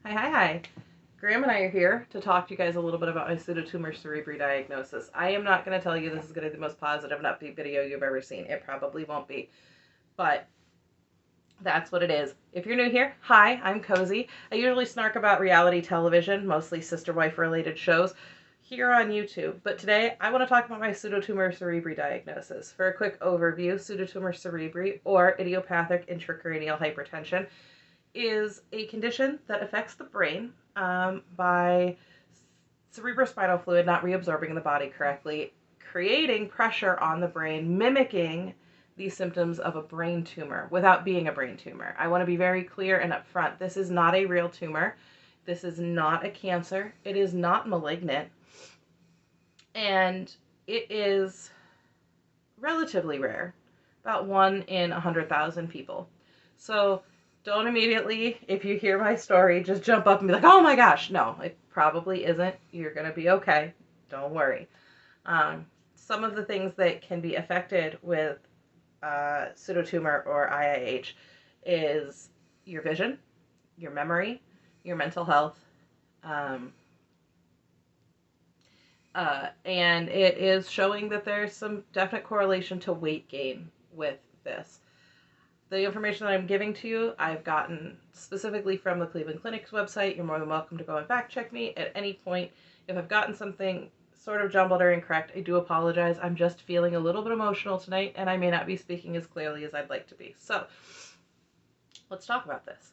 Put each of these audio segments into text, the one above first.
Hi. Graham and I are here to talk to you guys a little bit about my Pseudotumor Cerebri diagnosis. I am not going to tell you this is going to be the most positive and upbeat video you've ever seen. It probably won't be, but that's what it is. If you're new here, hi, I'm Cozy. I usually snark about reality television, mostly sister-wife related shows, here on YouTube. But today, I want to talk about my Pseudotumor Cerebri diagnosis. For a quick overview, Pseudotumor Cerebri, or Idiopathic Intracranial Hypertension, is a condition that affects the brain by cerebrospinal fluid not reabsorbing in the body correctly, creating pressure on the brain, mimicking the symptoms of a brain tumor without being a brain tumor. I want to be very clear and upfront. This is not a real tumor. This is not a cancer. It is not malignant. And it is relatively rare, about 1 in 100,000 people. So don't immediately, if you hear my story, just jump up and be like, oh my gosh. No, it probably isn't. You're going to be okay. Don't worry. Some of the things that can be affected with pseudotumor or IIH is your vision, your memory, your mental health, and it is showing that there's some definite correlation to weight gain with this. The information that I'm giving to you, I've gotten specifically from the Cleveland Clinic's website. You're more than welcome to go and fact check me at any point. If I've gotten something sort of jumbled or incorrect, I do apologize. I'm just feeling a little bit emotional tonight, and I may not be speaking as clearly as I'd like to be. So, let's talk about this.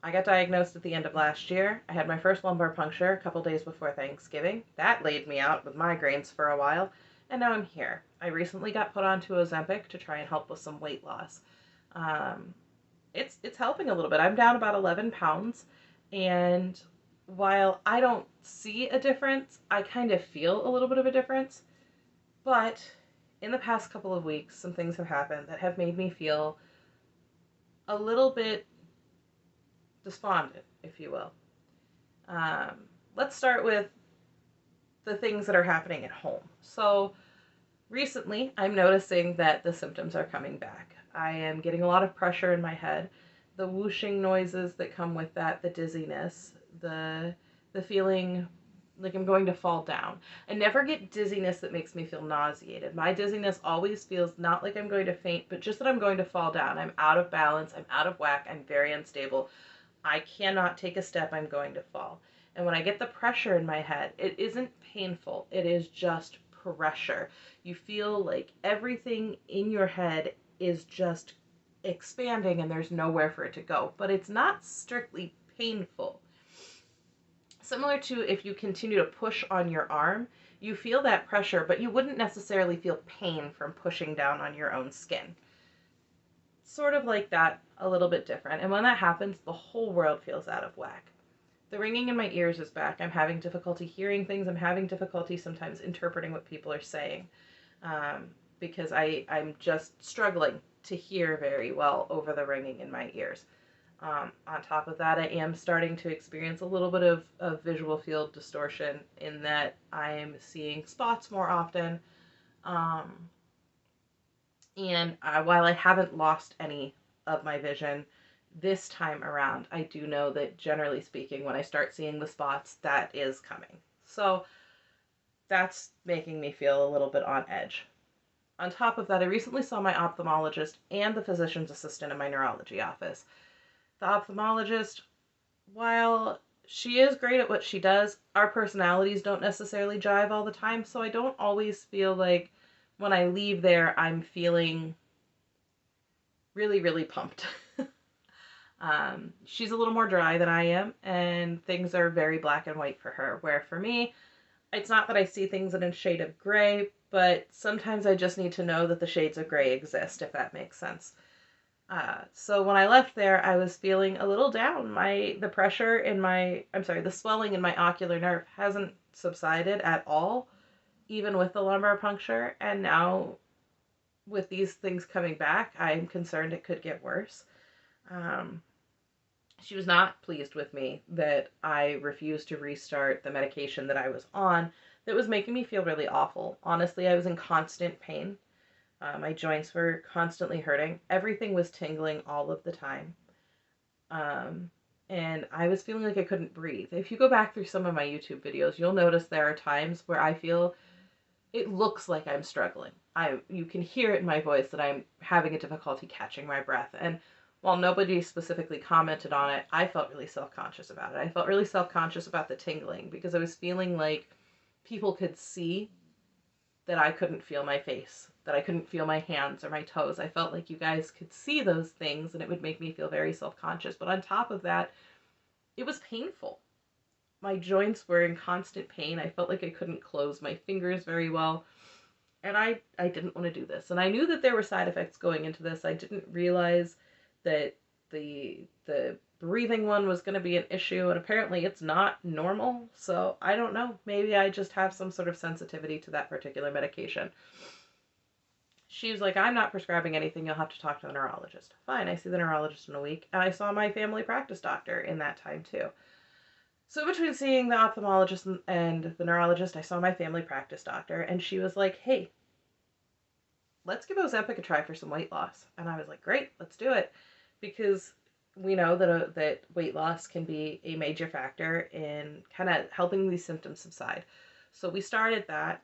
I got diagnosed at the end of last year. I had my first lumbar puncture a couple days before Thanksgiving. That laid me out with migraines for a while, and now I'm here. I recently got put onto Ozempic to try and help with some weight loss. It's helping a little bit. I'm down about 11 pounds, and while I don't see a difference, I kind of feel a little bit of a difference. But in the past couple of weeks, some things have happened that have made me feel a little bit despondent, if you will. Let's start with the things that are happening at home. So recently, I'm noticing that the symptoms are coming back. I am getting a lot of pressure in my head, the whooshing noises that come with that, the dizziness, the feeling like I'm going to fall down. I never get dizziness that makes me feel nauseated. My dizziness always feels not like I'm going to faint, but just that I'm going to fall down. I'm out of balance, I'm out of whack, I'm very unstable. I cannot take a step, I'm going to fall. And when I get the pressure in my head, it isn't painful, it is just pressure. You feel like everything in your head is just expanding and there's nowhere for it to go. But it's not strictly painful. Similar to if you continue to push on your arm, you feel that pressure, but you wouldn't necessarily feel pain from pushing down on your own skin. Sort of like that, a little bit different. And when that happens, the whole world feels out of whack. The ringing in my ears is back. I'm having difficulty hearing things. I'm having difficulty sometimes interpreting what people are saying because I'm just struggling to hear very well over the ringing in my ears. On top of that, I am starting to experience a little bit of visual field distortion in that I'm seeing spots more often. And while I haven't lost any of my vision this time around, I do know that generally speaking, when I start seeing the spots, that is coming. So that's making me feel a little bit on edge. On top of that, I recently saw my ophthalmologist and the physician's assistant in my neurology office. The ophthalmologist, while she is great at what she does, our personalities don't necessarily jive all the time, so I don't always feel like when I leave there, I'm feeling really, really pumped. She's a little more dry than I am, and things are very black and white for her, where for me, it's not that I see things in a shade of gray, but sometimes I just need to know that the shades of gray exist, if that makes sense. So when I left there, I was feeling a little down. The pressure in the swelling in my ocular nerve hasn't subsided at all, even with the lumbar puncture, and now with these things coming back, I'm concerned it could get worse. She was not pleased with me that I refused to restart the medication that I was on that was making me feel really awful. Honestly, I was in constant pain. My joints were constantly hurting. Everything was tingling all of the time. and I was feeling like I couldn't breathe. If you go back through some of my YouTube videos, you'll notice there are times where I feel it looks like I'm struggling. You can hear it in my voice that I'm having a difficulty catching my breath. And while nobody specifically commented on it, I felt really self-conscious about it. I felt really self-conscious about the tingling because I was feeling like people could see that I couldn't feel my face, that I couldn't feel my hands or my toes. I felt like you guys could see those things and it would make me feel very self-conscious. But on top of that, it was painful. My joints were in constant pain. I felt like I couldn't close my fingers very well. And I didn't want to do this. And I knew that there were side effects going into this. I didn't realize that the breathing one was going to be an issue, and apparently it's not normal. So I don't know. Maybe I just have some sort of sensitivity to that particular medication. She was like, I'm not prescribing anything. You'll have to talk to the neurologist. Fine. I see the neurologist in a week. And I saw my family practice doctor in that time too. So between seeing the ophthalmologist and the neurologist, I saw my family practice doctor, and she was like, hey, let's give Ozempic a try for some weight loss. And I was like, great, let's do it. Because we know that weight loss can be a major factor in kind of helping these symptoms subside. So we started that,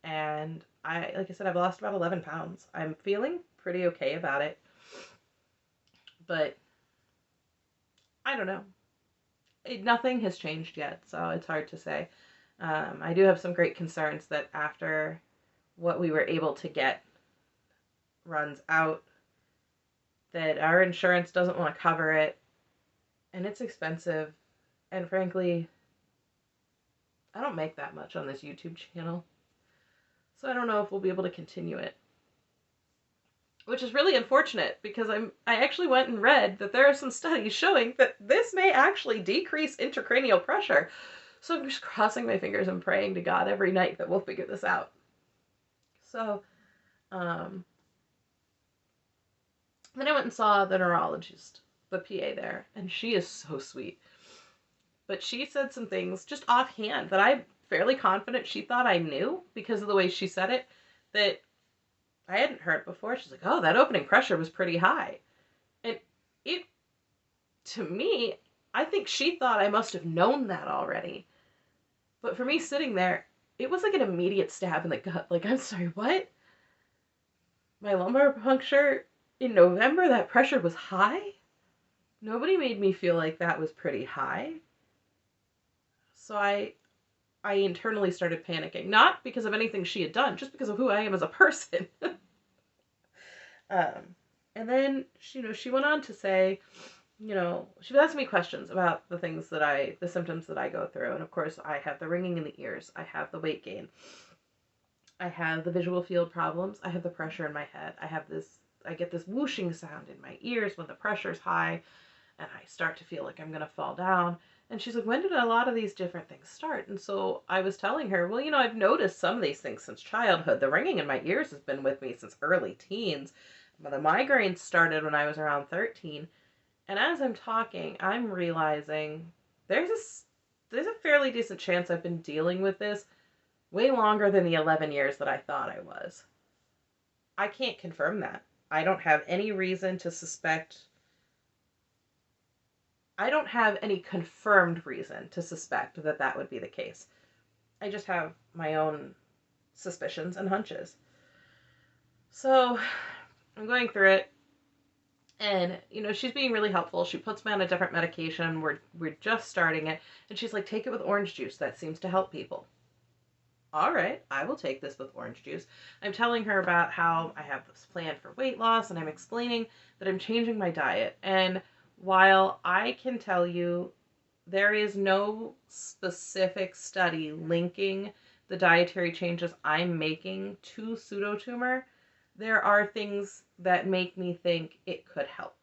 and like I said, I've lost about 11 pounds. I'm feeling pretty okay about it, but I don't know. Nothing has changed yet, so it's hard to say. I do have some great concerns that after what we were able to get runs out, that our insurance doesn't want to cover it, and it's expensive, and frankly, I don't make that much on this YouTube channel, so I don't know if we'll be able to continue it. Which is really unfortunate because I actually went and read that there are some studies showing that this may actually decrease intracranial pressure. So I'm just crossing my fingers and praying to God every night that we'll figure this out. So, then I went and saw the neurologist, the PA there, and she is so sweet. But she said some things just offhand that I'm fairly confident she thought I knew because of the way she said it, that I hadn't heard before. She's like, oh, that opening pressure was pretty high. And it, to me, I think she thought I must have known that already. But for me sitting there, it was like an immediate stab in the gut. Like, I'm sorry, what? My lumbar puncture in November, that pressure was high? Nobody made me feel like that was pretty high. So I internally started panicking. Not because of anything she had done, just because of who I am as a person. And then, she went on to say, she was asking me questions about the symptoms that I go through. And of course, I have the ringing in the ears. I have the weight gain. I have the visual field problems. I have the pressure in my head. I get this whooshing sound in my ears when the pressure's high, and I start to feel like I'm going to fall down. And she's like, when did a lot of these different things start? And so I was telling her, well, I've noticed some of these things since childhood. The ringing in my ears has been with me since early teens. The migraines started when I was around 13. And as I'm talking, I'm realizing there's a fairly decent chance I've been dealing with this way longer than the 11 years that I thought I was. I can't confirm that. I don't have any reason to suspect. I don't have any confirmed reason to suspect that that would be the case. I just have my own suspicions and hunches. So I'm going through it, and she's being really helpful. She puts me on a different medication. We're just starting it, and she's like, take it with orange juice. That seems to help people. All right, I will take this with orange juice. I'm telling her about how I have this plan for weight loss, and I'm explaining that I'm changing my diet. And while I can tell you there is no specific study linking the dietary changes I'm making to pseudotumor, there are things that make me think it could help.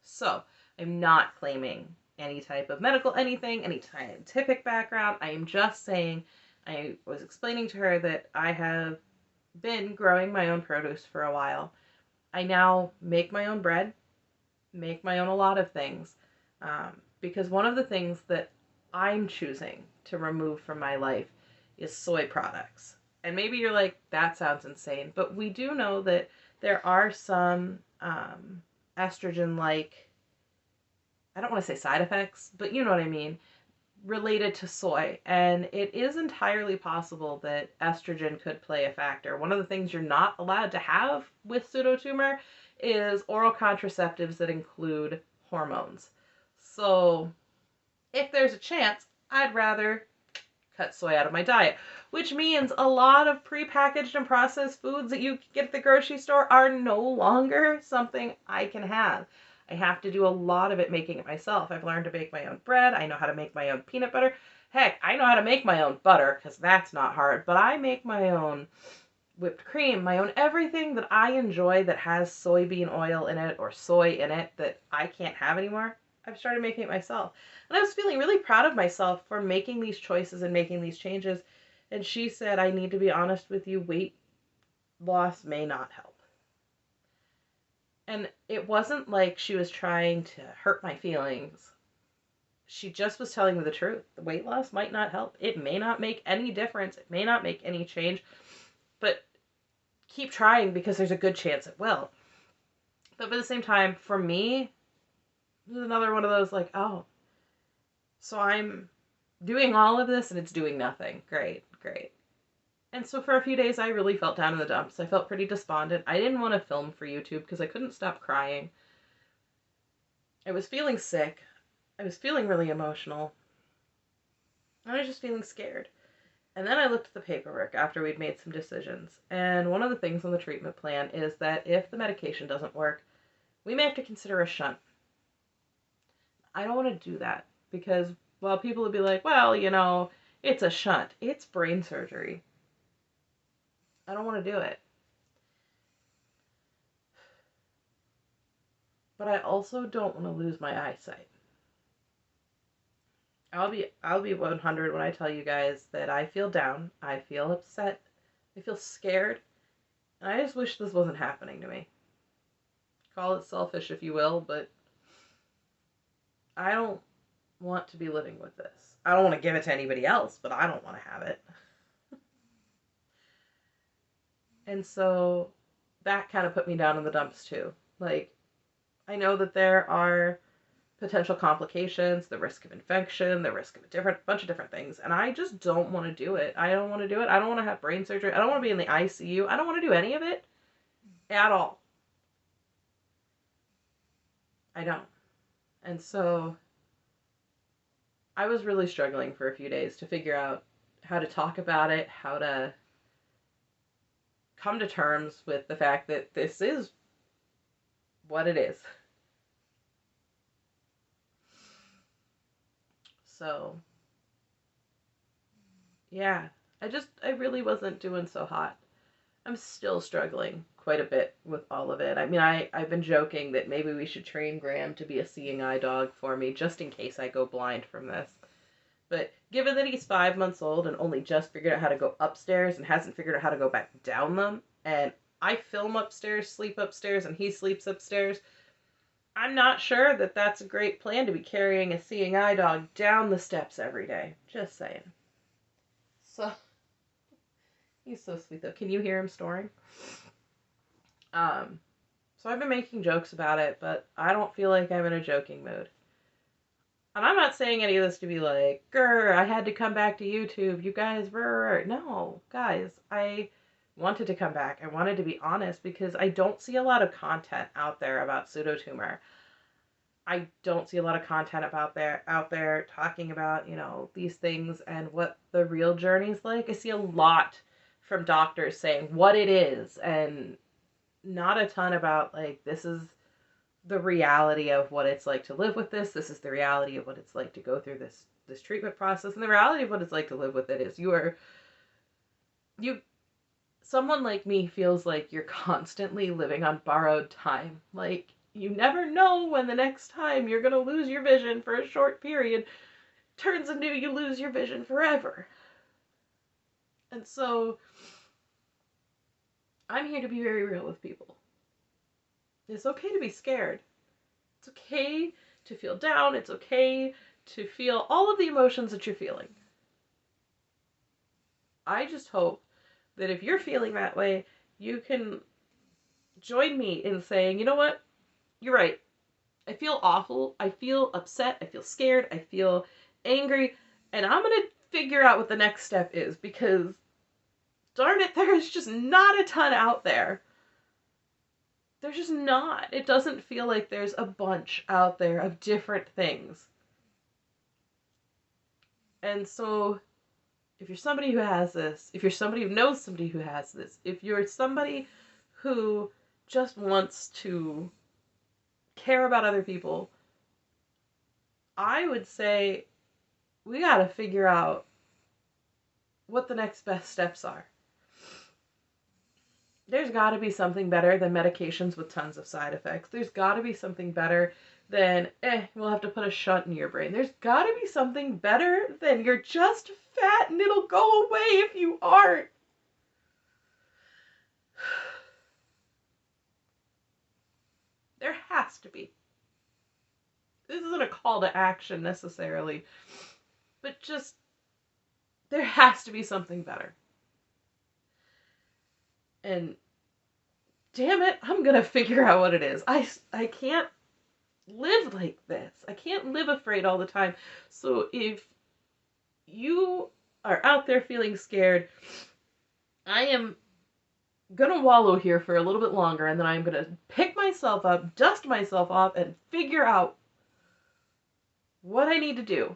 So I'm not claiming any type of medical anything, any scientific background. I am just saying, I was explaining to her that I have been growing my own produce for a while. I now make my own bread, make my own a lot of things, because one of the things that I'm choosing to remove from my life is soy products. And maybe you're like, that sounds insane, but we do know that there are some estrogen-like I don't want to say side effects, but you know what I mean, related to soy. And it is entirely possible that estrogen could play a factor. One of the things you're not allowed to have with pseudotumor is oral contraceptives that include hormones. So if there's a chance, I'd rather cut soy out of my diet, which means a lot of prepackaged and processed foods that you get at the grocery store are no longer something I can have. I have to do a lot of it making it myself. I've learned to make my own bread. I know how to make my own peanut butter. Heck, I know how to make my own butter because that's not hard, but I make my own whipped cream, my own everything that I enjoy that has soybean oil in it or soy in it that I can't have anymore. I've started making it myself. And I was feeling really proud of myself for making these choices and making these changes. And she said, I need to be honest with you, weight loss may not help. And it wasn't like she was trying to hurt my feelings. She just was telling me the truth. The weight loss might not help. It may not make any difference. It may not make any change. But keep trying because there's a good chance it will. But at the same time, for me, it was another one of those like, oh, so I'm doing all of this and it's doing nothing. Great, great. And so for a few days, I really felt down in the dumps. I felt pretty despondent. I didn't want to film for YouTube because I couldn't stop crying. I was feeling sick. I was feeling really emotional. I was just feeling scared. And then I looked at the paperwork after we'd made some decisions. And one of the things on the treatment plan is that if the medication doesn't work, we may have to consider a shunt. I don't want to do that because while people would be like, well, you know, it's a shunt. It's brain surgery. I don't want to do it. But I also don't want to lose my eyesight. I'll be 100 when I tell you guys that I feel down, I feel upset, I feel scared, and I just wish this wasn't happening to me. Call it selfish if you will, but I don't want to be living with this. I don't want to give it to anybody else, but I don't want to have it. And so that kind of put me down in the dumps too. Like, I know that there are potential complications, the risk of infection, the risk of a bunch of different things. And I just don't want to do it. I don't want to do it. I don't want to have brain surgery. I don't want to be in the ICU. I don't want to do any of it at all. I don't. And so I was really struggling for a few days to figure out how to talk about it, how to come to terms with the fact that this is what it is. So, yeah, I really wasn't doing so hot. I'm still struggling quite a bit with all of it. I mean, I've been joking that maybe we should train Graham to be a seeing eye dog for me, just in case I go blind from this. But given that he's 5 months old and only just figured out how to go upstairs and hasn't figured out how to go back down them, and I film upstairs, sleep upstairs, and he sleeps upstairs, I'm not sure that that's a great plan to be carrying a seeing eye dog down the steps every day. Just saying. So, he's so sweet though. Can you hear him snoring? So I've been making jokes about it, but I don't feel like I'm in a joking mood. And I'm not saying any of this to be like, grr, I had to come back to YouTube. You guys, brr. No, guys, I wanted to come back. I wanted to be honest because I don't see a lot of content out there about pseudotumor. I don't see a lot of content out there talking about, you know, these things and what the real journey's like. I see a lot from doctors saying what it is and not a ton about like, this is the reality of what it's like to live with this. This is the reality of what it's like to go through this treatment process. And the reality of what it's like to live with it is someone like me feels like you're constantly living on borrowed time. Like, you never know when the next time you're going to lose your vision for a short period turns into you lose your vision forever. And so I'm here to be very real with people. It's okay to be scared. It's okay to feel down. It's okay to feel all of the emotions that you're feeling. I just hope that if you're feeling that way, you can join me in saying, you know what? You're right. I feel awful. I feel upset. I feel scared. I feel angry. And I'm going to figure out what the next step is because, darn it, there is just not a ton out there. There's just not. It doesn't feel like there's a bunch out there of different things. And so, if you're somebody who has this, if you're somebody who knows somebody who has this, if you're somebody who just wants to care about other people, I would say we gotta figure out what the next best steps are. There's gotta be something better than medications with tons of side effects. There's gotta be something better than, we'll have to put a shunt in your brain. There's gotta be something better than you're just fat and it'll go away if you aren't. There has to be. This isn't a call to action necessarily, but just, there has to be something better. And damn it, I'm gonna figure out what it is. I can't live like this. I can't live afraid all the time. So if you are out there feeling scared, I am gonna wallow here for a little bit longer, and then I'm gonna pick myself up, dust myself off, and figure out what I need to do.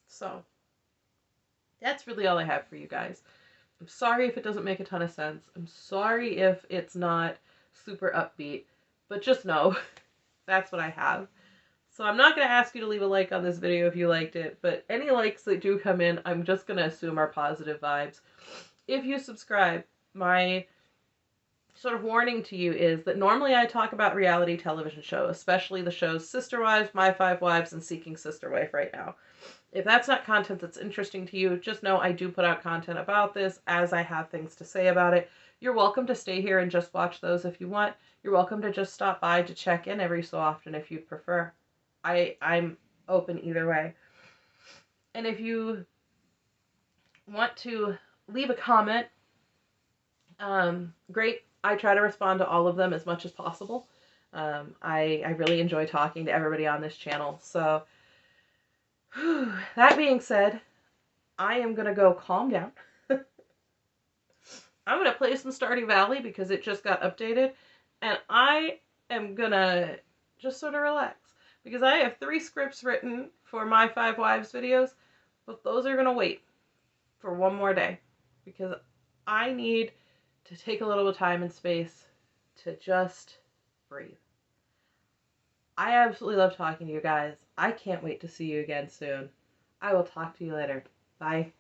So that's really all I have for you guys. I'm sorry if it doesn't make a ton of sense. I'm sorry if it's not super upbeat, but just know that's what I have. So I'm not going to ask you to leave a like on this video if you liked it, but any likes that do come in, I'm just going to assume are positive vibes. If you subscribe, my sort of warning to you is that normally I talk about reality television shows, especially the shows Sister Wives, My Five Wives, and Seeking Sister Wife right now. If that's not content that's interesting to you, just know I do put out content about this as I have things to say about it. You're welcome to stay here and just watch those if you want. You're welcome to just stop by to check in every so often if you'd prefer. I'm open either way. And if you want to leave a comment, great. I try to respond to all of them as much as possible. I really enjoy talking to everybody on this channel. So that being said, I am going to go calm down. I'm going to play some Stardew Valley because it just got updated. And I am going to just sort of relax. Because I have 3 scripts written for My Five Wives videos. But those are going to wait for one more day. Because I need to take a little bit of time and space to just breathe. I absolutely love talking to you guys. I can't wait to see you again soon. I will talk to you later. Bye.